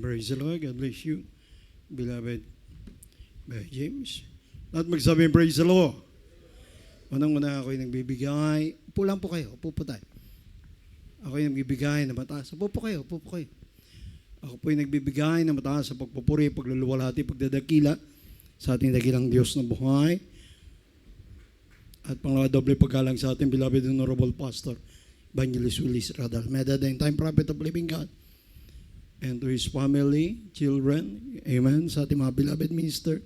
Praise the Lord. God bless you, beloved James. At magsabi, praise the Lord. Unang-una ako'y nagbibigay. Upo lang po kayo. Upo po tayo. Ako'y nagbibigay na mataas. Upo po kayo. Upo po kayo. Ako po'y nagbibigay na mataas sa pagpupuri, pagluluwalhati, pagdadakila sa ating dakilang Diyos na buhay. At pangalawa, doble paggalang sa ating beloved Honorable Pastor Evangelist Willis Radal Meda, the time prophet of living God, and to his family, children, amen, sa ating mga beloved minister,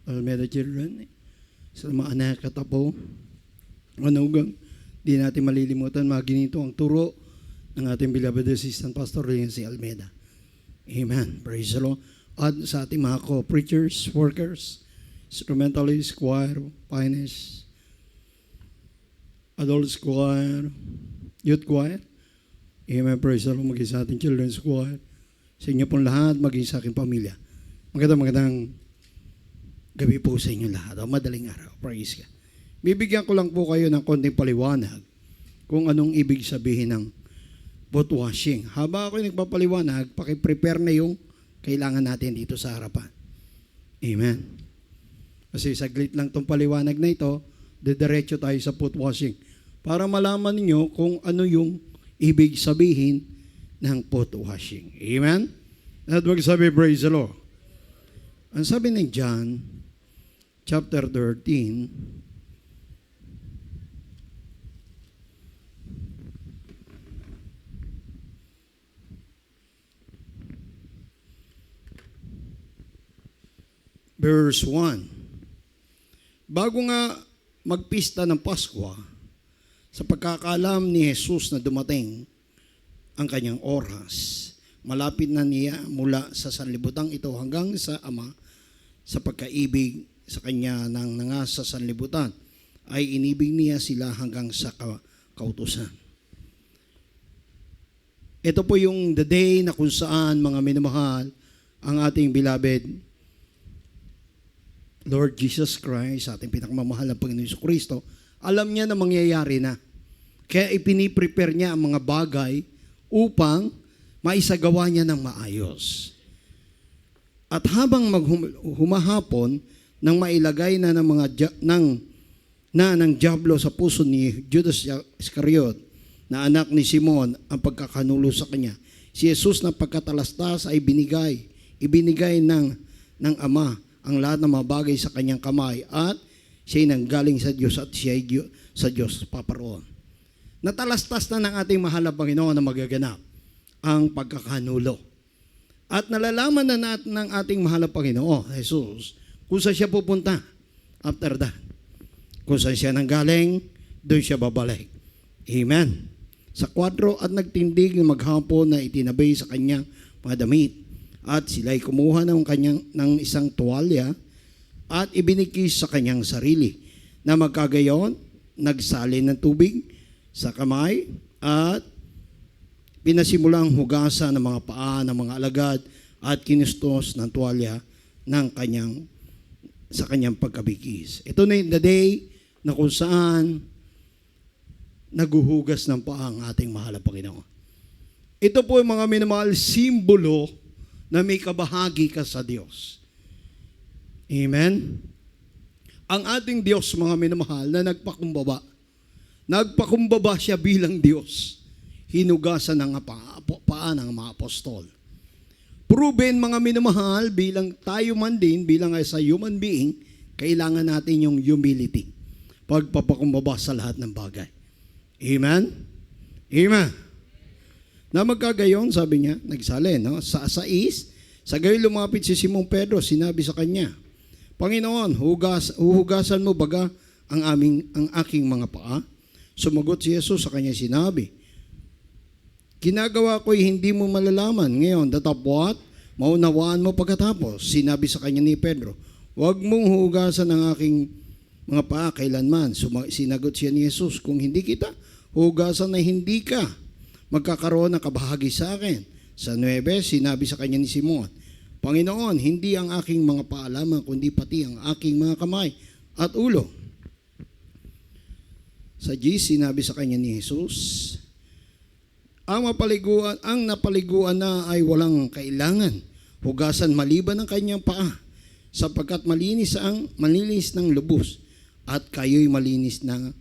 Almeda children, sa mga anak at apo, manugang, di natin malilimutan, mga ginito ang turo ng ating beloved assistant pastor si Almeda. Amen. Praise the Lord. At sa ating mga co-preachers, workers, instrumentalists, choir, finest, adults choir, youth choir. Amen. Praise the Lord. Maging sa ating children's choir. Sa inyo pong lahat, maging sa aking pamilya. Magandang gabi po sa inyo lahat. O madaling araw. Praise God. Bibigyan ko lang po kayo ng konting paliwanag kung anong ibig sabihin ng boot washing. Habang ako'y nagpapaliwanag, pakiprepare na yung kailangan natin dito sa harapan. Amen. Kasi saglit lang itong paliwanag na ito, didiretso tayo sa boot washing para malaman niyo kung ano yung ibig sabihin ng boot washing. Amen? At magsabi, praise the Lord. Ang sabi ng John, chapter 13, verse 1. Bago nga magpista ng Paskwa, sa pagkakaalam ni Jesus na dumating ang kanyang oras, malapit na niya mula sa sanlibutang ito hanggang sa Ama, sa pagkaibig sa kanya ng nangasa sanlibutan, ay inibig niya sila hanggang sa kautusan. Ito po yung the day na kung saan, mga minamahal, ang ating beloved Lord Jesus Christ, ating pinakamamahal na Panginoon Jesucristo, alam niya na mangyayari na. Kaya ipiniprepare niya ang mga bagay upang maisagawa niya ng maayos. At habang humahapon, nang mailagay na ng diablo sa puso ni Judas Iscariot, na anak ni Simon, ang pagkakanulo sa kanya, si Jesus na pagkatalastas ay ibinigay ng Ama ang lahat ng mga bagay sa kanyang kamay, at siya'y nanggaling sa Diyos at siya'y sa Diyos paparoon. Natalastas na ng ating mahal na Panginoon na magaganap ang pagkakanulo. At nalalaman na natin ng ating mahal na Panginoon, Jesus, kung saan siya pupunta after that. Kung saan siya nanggaling, doon siya babalik. Amen. Sa 4, at nagtindig ng maghapon na itinabay sa kanyang mga damit, at sila'y kumuha ng isang tuwalya at ibinikis sa kanyang sarili, na magkagayon, nagsalin ng tubig sa kamay at pinasimulang hugasan ng mga paa ng mga alagad at kinustos ng tuwalya sa kanyang pagkabikis. Ito na yung the day na kung saan naguhugas ng paa ang ating mahal na Panginoon. Ito po yung mga minamahal simbolo na may kabahagi ka sa Diyos. Amen? Ang ating Diyos, mga minamahal, na nagpakumbaba siya bilang Diyos. Hinugasan ng paa ng mga apostol. Proven, mga minamahal, bilang tayo man din, bilang as a human being, kailangan natin yung humility. Pagpapakumbaba sa lahat ng bagay. Amen? Amen. Na magkagayon, sabi niya, nagsalin, no? Sa 6, sa gayon lumapit si Simon Pedro, sinabi sa kanya, Panginoon, huhugasan mo baga ang aking mga paa? Sumagot si Jesus sa kanya, sinabi, ginagawa ko'y hindi mo malalaman ngayon, datapwat, maunawaan mo pagkatapos. Sinabi sa kanya ni Pedro, huwag mong hugasan ang aking mga paa kailanman. Sinagot siya ni Jesus, kung hindi kita hugasan na hindi ka magkakaroon ng kabahagi sa akin. Sa 9, sinabi sa kanya ni Simon, Panginoon, hindi ang aking mga paa lamang, kundi pati ang aking mga kamay at ulo. Sa 10, sinabi sa kanya ni Jesus, ang napaliguan na ay walang kailangan hugasan maliban ng kanyang paa, sapagkat malinis ng lubos, at kayo'y malinis ng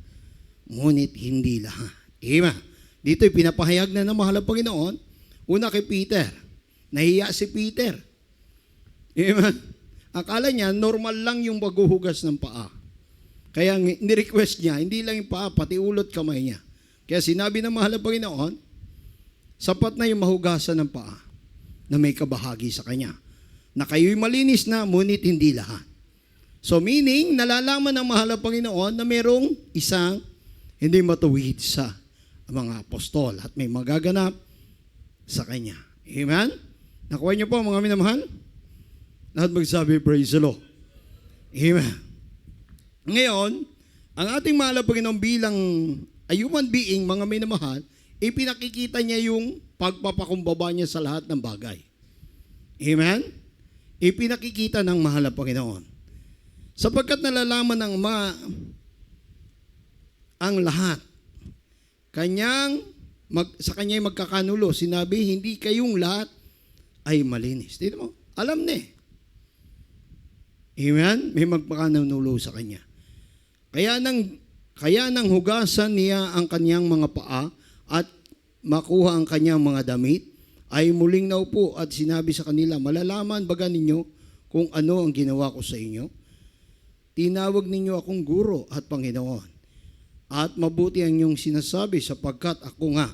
ngunit hindi lahat. Amen. Dito'y pinapahayag na ng mahal na Panginoon, una kay Peter. Nahiya si Peter. Amen. Akala niya, normal lang yung maghuhugas ng paa. Kaya ni-request niya, hindi lang yung paa, pati ulot kamay niya. Kaya sinabi ng mahal na Panginoon, sapat na yung mahugasan ng paa na may kabahagi sa kanya. Na kayo'y malinis na, ngunit hindi lahat. So meaning, nalalaman ng mahal na Panginoon na mayroong isang hindi matuwid sa mga apostol at may magaganap sa kanya. Amen? Nakuha niyo po mga minamahal? Lahat magsabi, praise the Lord. Amen. Ngayon, ang ating mahal na Panginoon bilang a human being, mga minamahal, ipinakikita niya yung pagpapakumbaba niya sa lahat ng bagay. Amen? Ipinakikita ng mahal na Panginoon. Sapagkat nalalaman ng ang lahat, sa kanya'y magkakanulo, sinabi, hindi kayong lahat ay malinis. Dito mo, alam na eh. Amen? May magpakanulo sa kanya. Kaya nang hugasan niya ang kanyang mga paa at makuha ang kanyang mga damit, ay muling naupo at sinabi sa kanila, malalaman baga ninyo kung ano ang ginawa ko sa inyo? Tinawag ninyo akong guro at Panginoon. At mabuti ang inyong sinasabi sapagkat ako nga.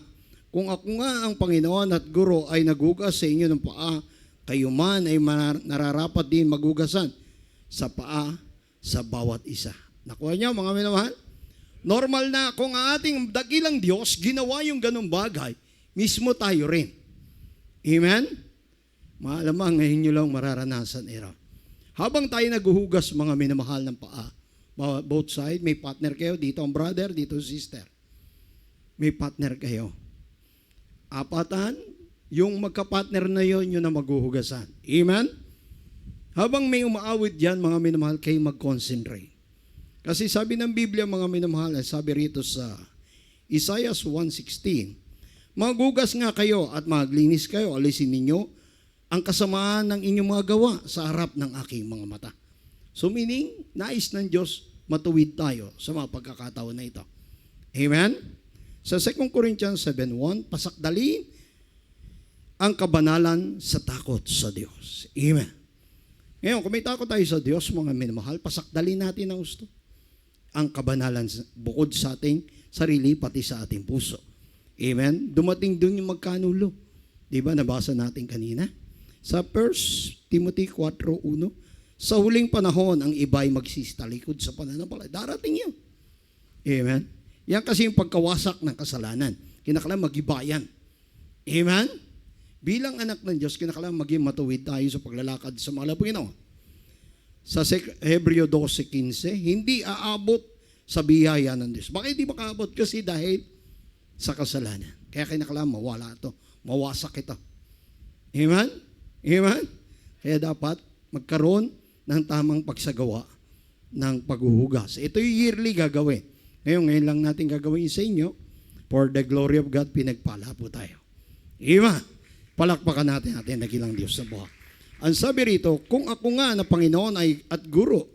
Kung ako nga ang Panginoon at guro ay naghugas sa inyo ng paa, kayo man ay nararapat din maghugasan sa paa sa bawat isa. Nakuha niyo mga minamahal? Normal na kung ang ating dakilang Diyos ginawa yung ganong bagay, mismo tayo rin. Amen? Maalamang ngayon nyo lang mararanasan ito. Habang tayo naghuhugas mga minamahal ng paa, both side, may partner kayo, dito ang brother, dito sister. May partner kayo. Apatan, yung magka-partner na yun na maghuhugasan. Amen? Habang may umaawit dyan, mga minamahal, kayo mag-concentrate. Kasi sabi ng Biblia, mga minamahal, sabi rito sa Isaiah 1:16, maghugas nga kayo at maglinis kayo, alisin ninyo ang kasamaan ng inyong mga gawa sa harap ng aking mga mata. So meaning, nais ng Diyos matuwid tayo sa mga pagkakataon na ito. Amen? Sa 2 Corinthians 7:1, pasakdali ang kabanalan sa takot sa Diyos. Amen. Ngayon, kung may takot tayo sa Diyos, mga minamahal, pasakdali natin ang gusto. Ang kabanalan bukod sa ating sarili, pati sa ating puso. Amen? Dumating dun yung magkanulo. Diba, nabasa natin kanina? Sa 1 Timothy 4:1, sa huling panahon, ang iba'y magsisitalikod sa pananampalataya. Darating yan. Amen? Yan kasi yung pagkawasak ng kasalanan. Kinakailangan mag-ibayan. Amen? Bilang anak ng Diyos, kinakailangan maging matuwid tayo sa paglalakad sa mga Panginoon. Sa Hebreo 12:15, hindi aabot sa biyaya ng Diyos. Bakit hindi makaabot? Kasi dahil sa kasalanan. Kaya kinakailangan mawala ito. Mawasak ito. Amen? Amen? Kaya dapat magkaroon ng tamang pagsagawa ng paghuhugas. Ito yung yearly gagawin. Ngayon lang natin gagawin sa inyo. For the glory of God, pinagpala po tayo. Amen. Palakpakan natin nagilang Diyos sa buhay. Ang sabi rito, kung ako nga na Panginoon at Guro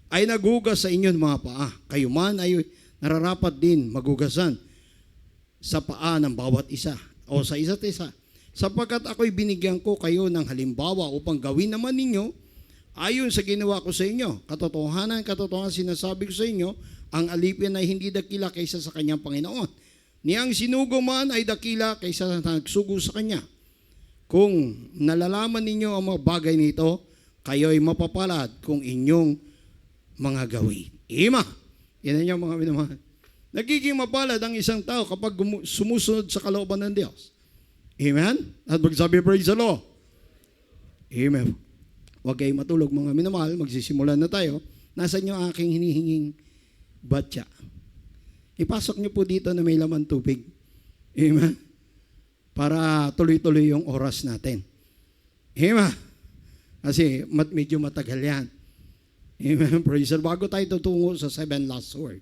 ay naghugas sa inyo ng mga paa, kayo man ay nararapat din maghugasan sa paa ng bawat isa o sa isa't isa. Sapagkat ako'y binigyan ko kayo ng halimbawa upang gawin naman ninyo ayon sa ginawa ko sa inyo. Katotohanan sinasabi ko sa inyo, ang alipin ay hindi dakila kaysa sa kanyang Panginoon. Niyang sinugo man ay dakila kaysa sa nagsugo sa kanya. Kung nalalaman ninyo ang mga bagay nito, kayo'y mapapalad kung inyong mga gawin. Ima! Yan ang mga minamahal. Nagiging mapalad ang isang tao kapag sumusunod sa kalooban ng Diyos. Amen? At magsabi, praise the Lord. Amen. Huwag kayong matulog mga minamahal, magsisimula na tayo. Nasaan yung aking hinihinging batya? Ipasok niyo po dito na may laman tubig. Amen? Para tuloy-tuloy yung oras natin. Amen? Kasi medyo matagal yan. Amen? Praise the Lord. Bago tayo tutungo sa 7 last word.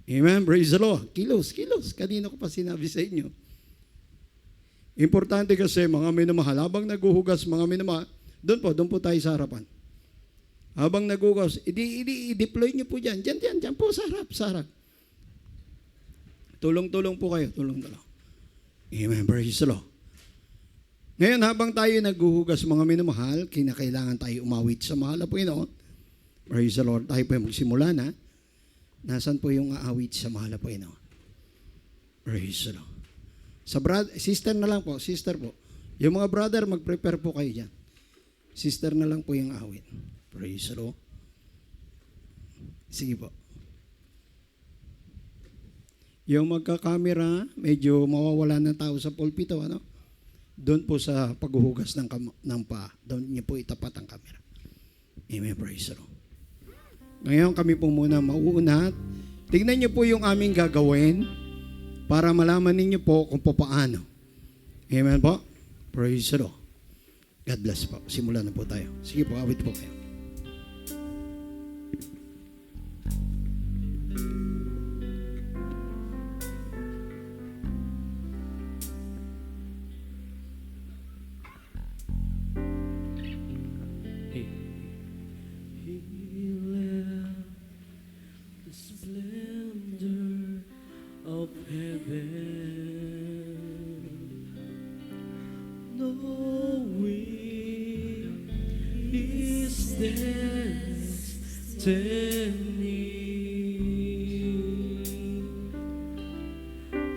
Amen? Praise the Lord. Kilos. Kanino ko pa sinabi sa inyo? Importante kasi mga minamahal, habang naguhugas mga minamahal, doon po tayo sa harapan. Habang naguhugas, i-deploy niyo po dyan. Dyan po sa harap. Tulong-tulong po kayo, tulong-tulong. Amen, praise the Lord. Ngayon, habang tayo naghuhugas mga minamahal, kinakailangan tayo umawit sa mahal na Panginoon. Praise the Lord. Tayo po yung magsimula na. Nasaan po yung aawit sa mahal na Panginoon? Praise the Lord. Sister na lang po, sister po. Yung mga brother, mag-prepare po kayo dyan. Sister na lang po yung aawit. Praise the Lord. Sige po. Yung magka-camera, medyo mawawala ng tao sa pulpito, ano? Doon po sa paghuhugas ng paa. Doon niyo po itapat ang camera. Amen, praise the Lord. Ngayon kami po muna mauuna. Tingnan niyo po yung aming gagawin para malaman ninyo po kung paano. Amen po? Praise the Lord. God bless po. Simulan na po tayo. Sige po, awit po kayo.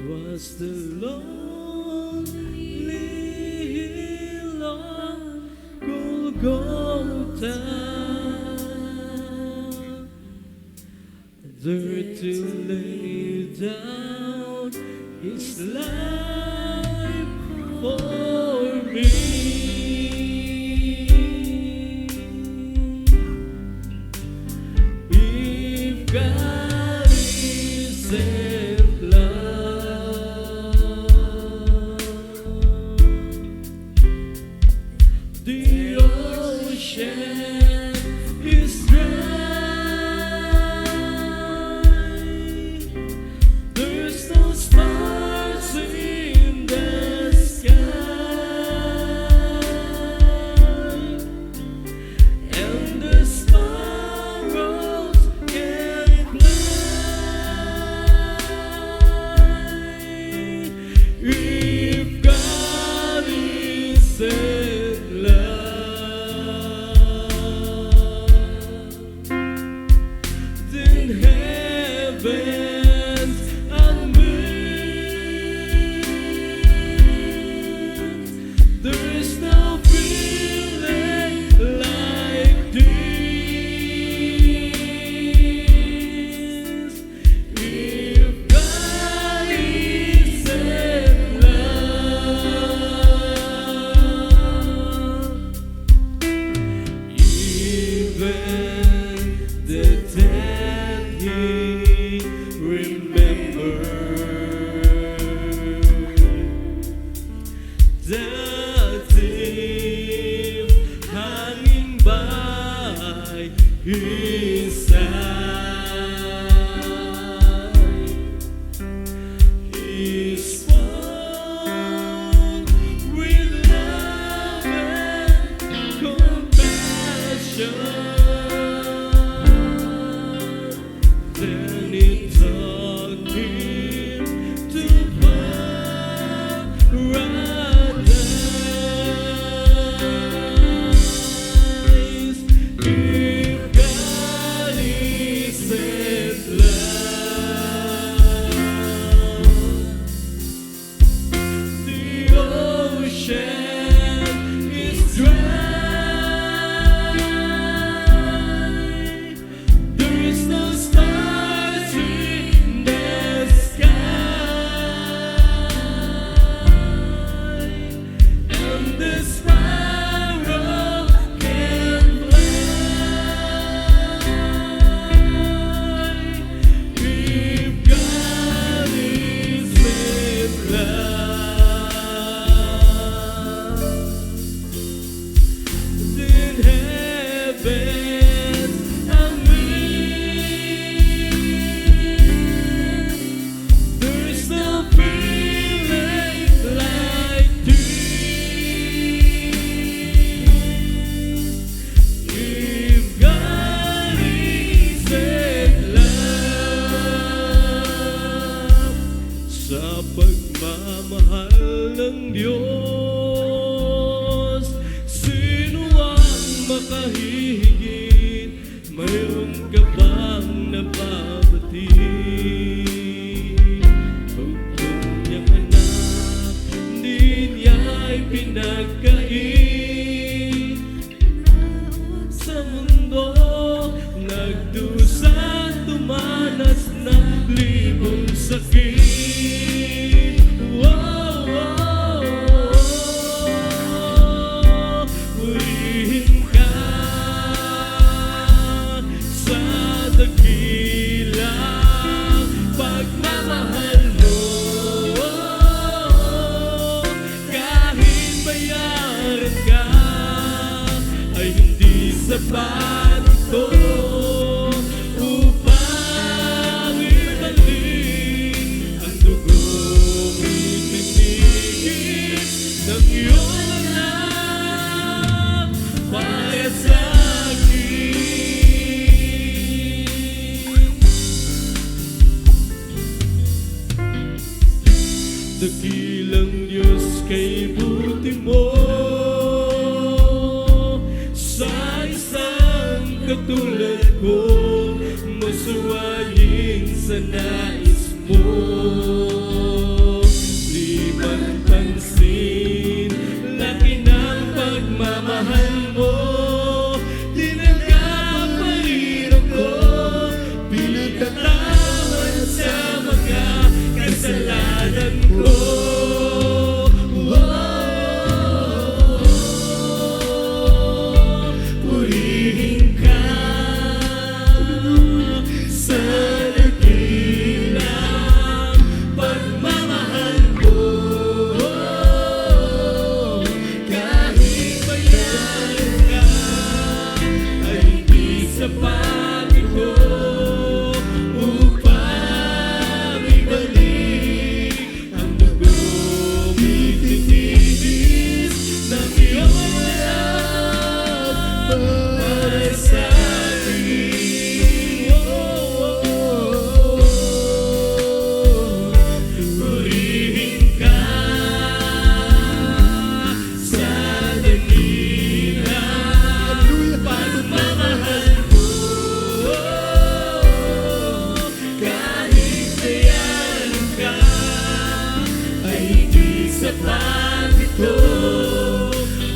Was the lonely hill on Golgotha, there to lay down his life for me. If God is in love, the ocean is dry. There's no stars in the sky, and the sparrows can fly. If God is in love, then heavens and earth, there's no feeling like this. If God is in love, even the dead He remembers. The thief hanging by his side is full with love and compassion. Then he took him to paradise. If God is in love, the ocean is dry. There is no stars in the sky, and the sparrow can fly. If God is in love, then heavens and earth, there's no feeling like this. hihigit, mayroon ka bang napabatid? Bugtong niyang anak, di niya'y pinagkait. Sa mundo, nagdusa, tumanas ng libong sakit. Wow, wow, wow. Purihin ka sa dakilang pagmamahal mo. Kahit bayaran ka, ay hindi sapat ito upang ibalik ang dugong itinigis ng iyong anak para sa akin. Dakilang Diyos, kay buti mo sa isang katulad ko, masuwayin sa nais mo. Di man pansin, laki ng pagmamahal mo. Tinanggap pa rin ako, pinagtatawad sa mga kasalanan ko. Purihin ka sa dakilang pagmamahal mo. Kahit bayaran ka, ay hindi sapat ito upang ibalik ang dugong itinigis ng iyong anak para sa akin. Purihin ka sa dakilang pagmamahal mo. Kahit bayaran ka, ay hindi sapat ito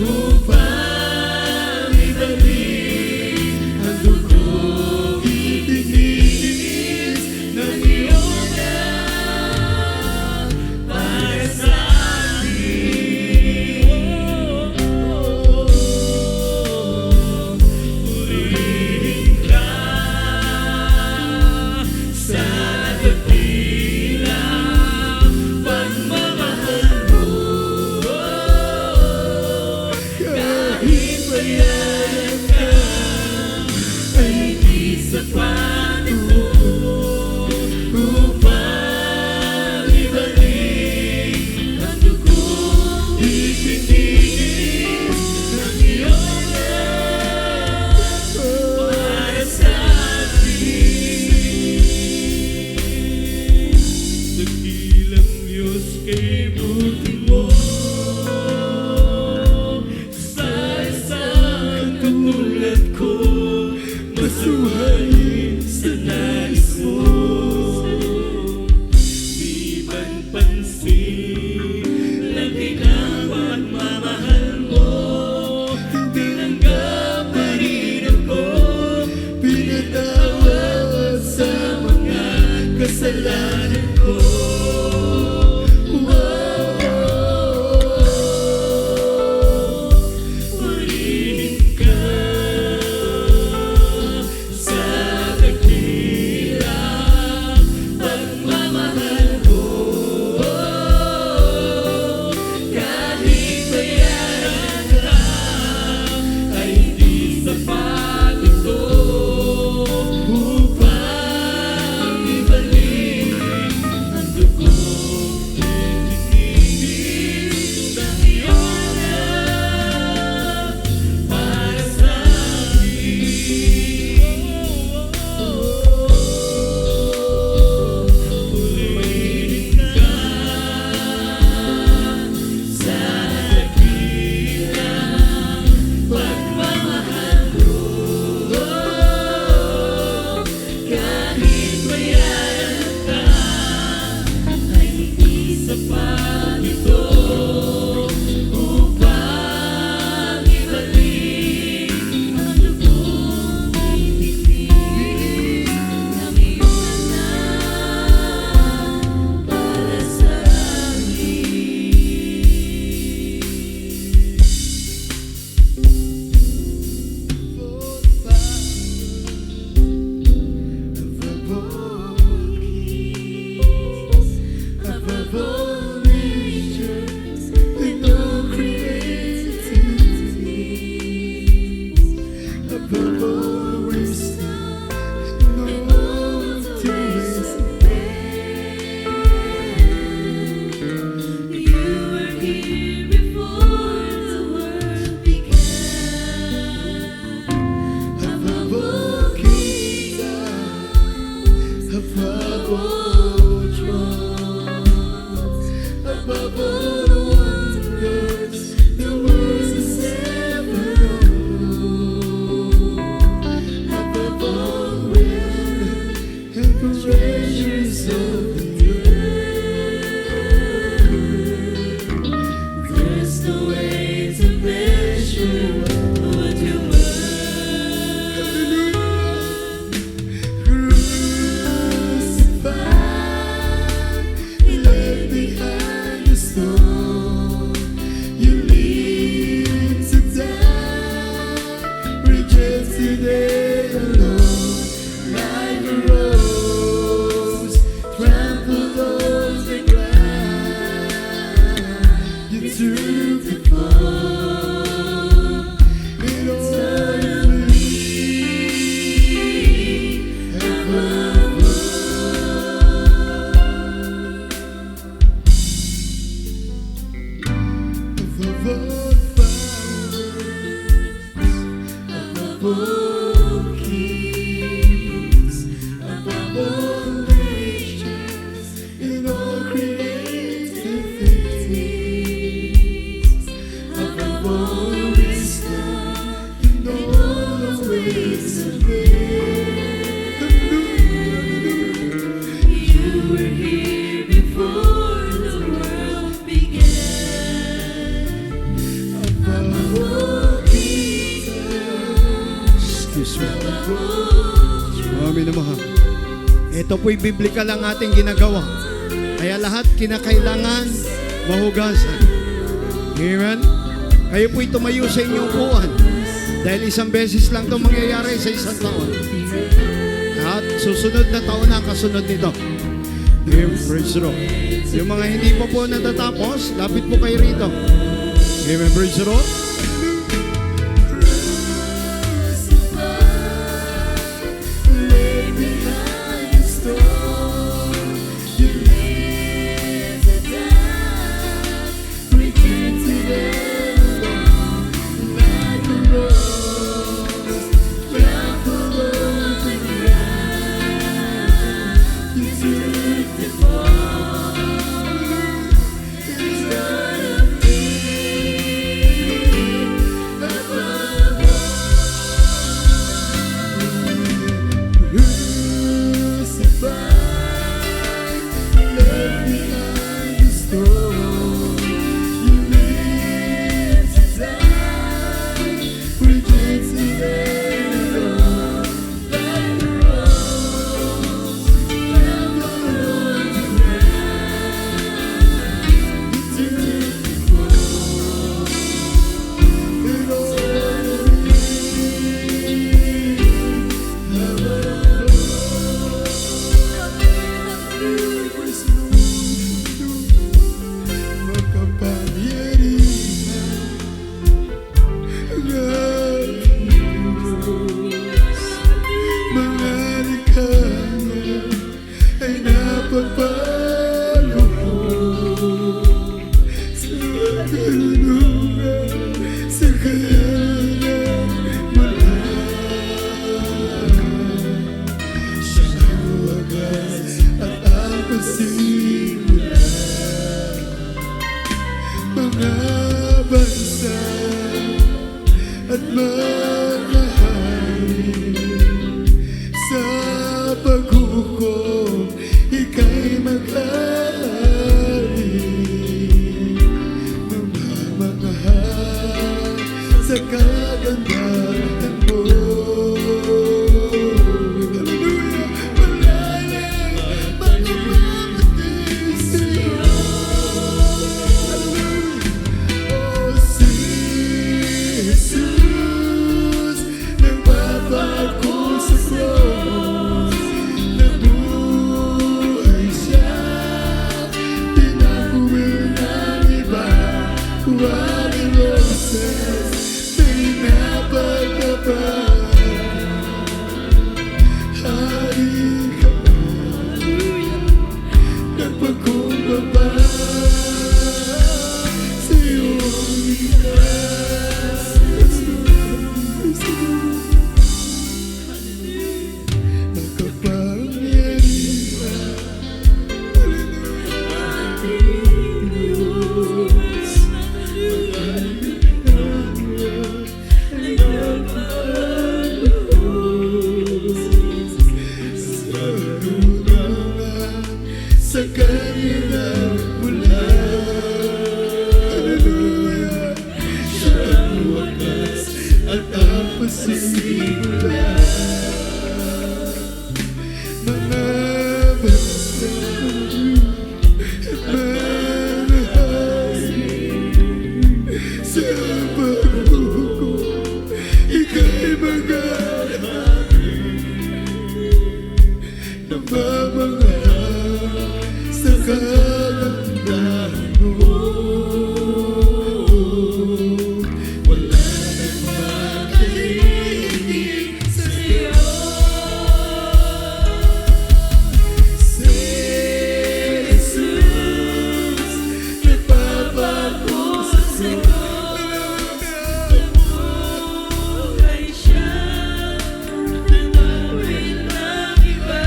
upang ibalik ang dugong itinigis ng iyong anak para sa akin. Purihin ka sa dakilang pagmamahal mo. Kahit bayaran ka, ay hindi sapat ito upang ibalik ang dugong itinigis ng iyong anak para sa akin. Dakilang Diyos, kay buti mo sa isang katulad ko, masuwayin sa nais mo. Di man pansin, laki ng pagmamahal mo. Tinanggap pa rin ako, pinatawad sa mga kasalanan ko. Purihin ka sa dakilang pagmamahal mo. Kahit bayaran ka, ay hindi sapat ito upang ibalik above all wisdom, and all to His name. You were here before the world began. Above all kingdoms, above all thrones, above all wonders the world has ever known, above all wealth and treasures of the earth. There's no way to measure what you were. Crucified, left behind the stone. You lived to die, rejected and alone. Like a rose, trampled on the ground. You took the fall in order to leave above all. Above all powers, above all kings, above all nations, in all created things, above all wisdom, in all the ways of grace. You were here before the world began. Above all kingdoms, Excuse me. above all Amin naman. Ito po'y biblical ang ating ginagawa. Kaya lahat kinakailangan mahugasan. Amen? Kayo po'y tumayo sa inyong upuan. Dahil isang beses lang ito mangyayari sa isang taon. At susunod na taon na kasunod nito. Amen. Praise the Lord. Yung mga hindi pa po natatapos, lapit po kayo rito. Amen. Praise the Lord. left behind the storm. You lived to die, rejected and alone. Like a rose, trampled on the ground. You took the fall instead of me. Above all. Crucified, left behind the stone. You lived to die, rejected and alone. Like a rose, trampled on the ground. You took the fall in order to leave above all. Mga bansa at mga hari sa paghukom, ika'y maghari. Mamamahal sa kagandahan mo. Hallelujah! Malalim, magpapakit sa'yo. Oh, si Jesus, nagpapako sa cross. Nabuhay siya, pinakuwil ng iba. Huwag roses, pinapagpapag. at ang pasimula. Mga basta manahari sa pagbuko, ika'y mag-ahari na mamangahal sa kagandahan mo. Wala nang makahilig sa'yo. Si Jesus, nagpapako sa'yo. Buhay siya, tinawid ng iba.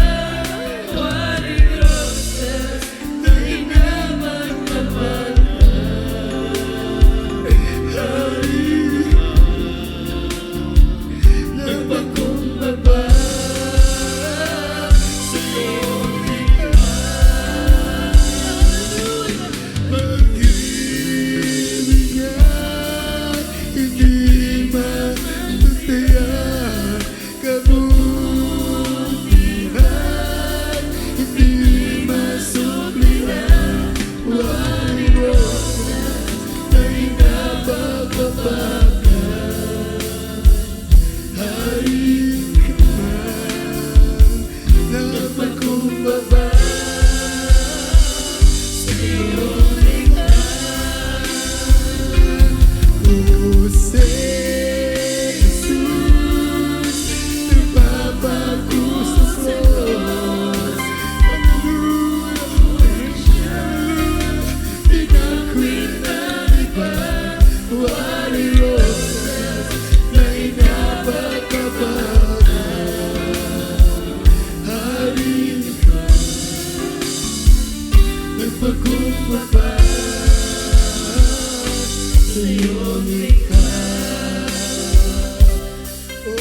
Waring roses na inamagkapan. Nagpakumbaba sa'yo pag-ibig niya, hindi matatayan. Kabutihan, hindi masuplihan. Waring roses na inabagabag. Hari ka man, napagkumbaba sa iyong likha. O si Jesus, nagpapaku sa Diyos. Pagluloy siya, inakwit ng iba. Waring roses na inabagabag. Hari ka, nagpakumbaba sa iyong likha. O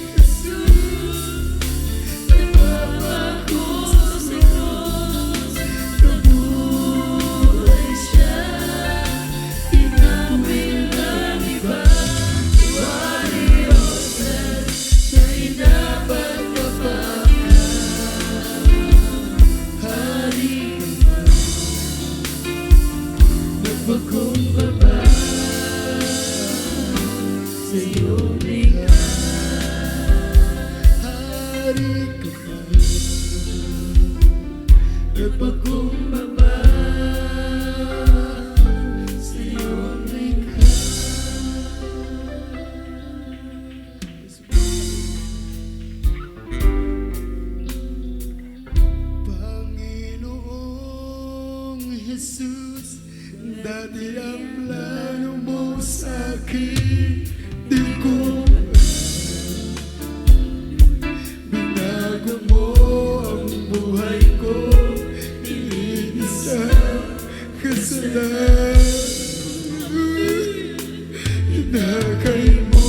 Jesus, nagpapako sa Diyos. Nabuhay siya, inawil ng iba. Waring roses na inabagabag. Hari ka man, nagpakumbaba sa iyong likha. Hari ka man, nagpakumbaba sa iyong likha. Panginoong Jesus, dati ang plano mo sa'kin, di ko binago mo ang buhay ko, ininis ang kasalanan. Hinakay mo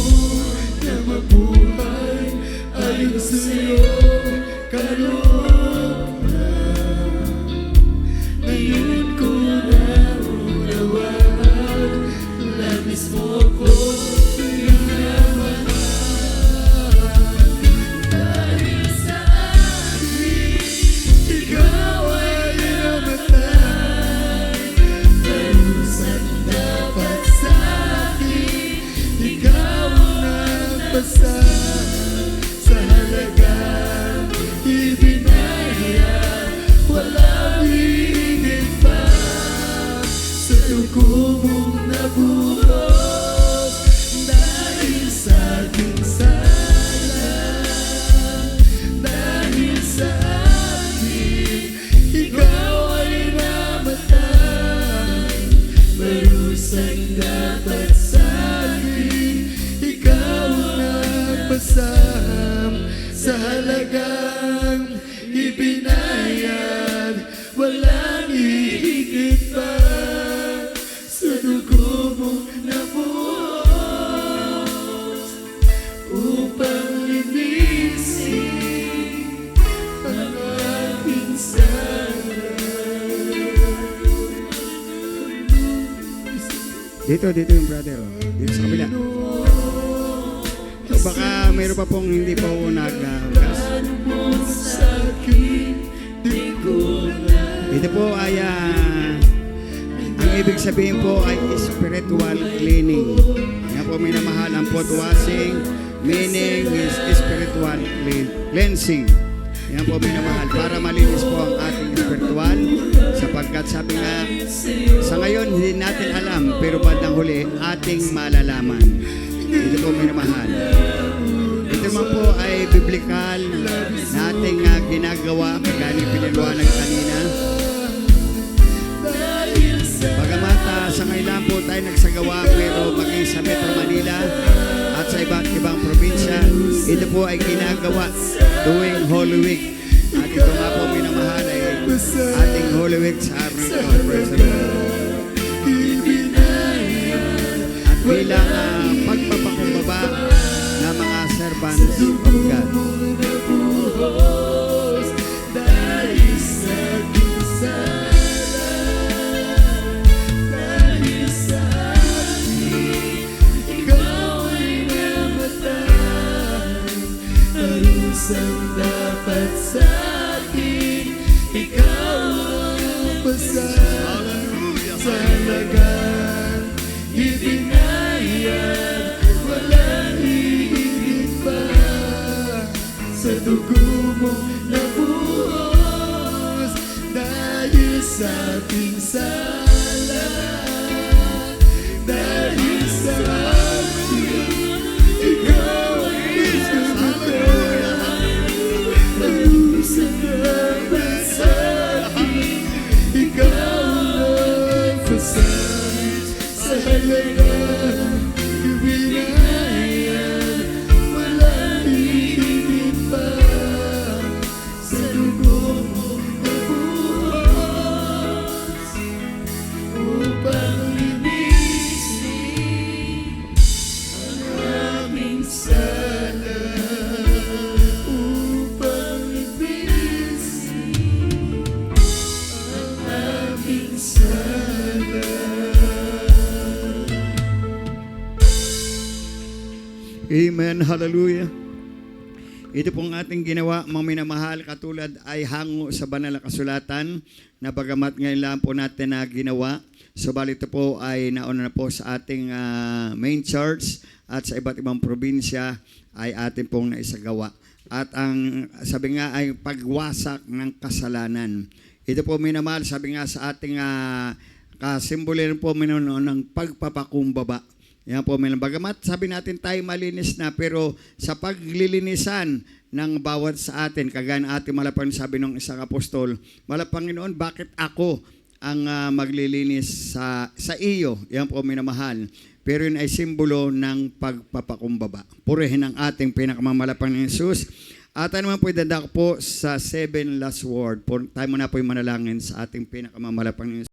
na mabuhay ayon sa iyong kalooban. Ngayon ko na unawaan, labis mo ko pinamahal. Dahil sa akin, ikaw ay namatay. Parusa't dapat sa akin, ikaw ang nagpasal. Sa halagang ibinayad, walang higit pa. Sa dugo mong nabuhos, dahil sa aking sala. Dahil sa akin, ikaw ay namatay. Marusang dapat sa akin, ikaw ang nagpasam. Sa halagang ibinayad, walang hihigit pa. Sa dugo mong nabuhos, upang linisin ang aking sala. Dito dito yung brother. Oh. Dito sa kabila. So baka mayroon pa pong hindi pa po nag-gas. Ito po ay ang ibig sabihin po ay spiritual cleaning. Yan po minamahal ang foot washing, meaning is spiritual cleansing. Yan po minamahal para malinis po ang ating spiritual sapagkat sabi nga sa ngayon hindi natin alam pero bandang huli ating malalaman. Ito po minamahal. Ito man po ay biblical na ating ginagawa kagaya ng pinaliwanag kanina. Bagamat sa ngayon lang po tayo nagsagawa pero maging sa Metro Manila at sa iba't ibang probinsya, ito po ay ginagawa tuwing Holy Week. At ito nga po minamahal ay ating Holy Week sa araw nito. Praise the Lord. At bilang pagpapakumbaba ng mga servants of God. Ang dapat sa akin, ikaw ang pasal. Talagang ibinayan, walang hihigit pa. Sa dugo mo nabuhos, dahil sa ating sala, dahil sa ating, ikaw ang sa halagang ibinayan, walang hihigit pa. Sa dugo mo nabuhos upang linisin ang aming sala, upang linisin ang aming sala. Amen. Hallelujah. Ito pong ating ginawa, mga minamahal, katulad ay hango sa banal na kasulatan na bagamat ngayon lang po natin na ginawa. Subalit ito po ay nauna na po sa ating main church at sa iba't ibang probinsya ay ating pong naisagawa. At ang sabi nga ay pagwasak ng kasalanan. Ito po minamahal, sabi nga sa ating kasimbolin po ng pagpapakumbaba. Yan po, bagamat sabi natin tayo malinis na, pero sa paglilinisan ng bawat sa atin, kagaya ng ating malapang sabi ng isang apostol, Panginoon, bakit ako ang maglilinis sa iyo? Yan po, minamahal. Pero yun ay simbolo ng pagpapakumbaba. Purihin ang ating pinakamamalapang ng Jesus. At ano naman po idadako po sa 7 last word. Tayo muna po yung manalangin sa ating pinakamamalapang ng Jesus.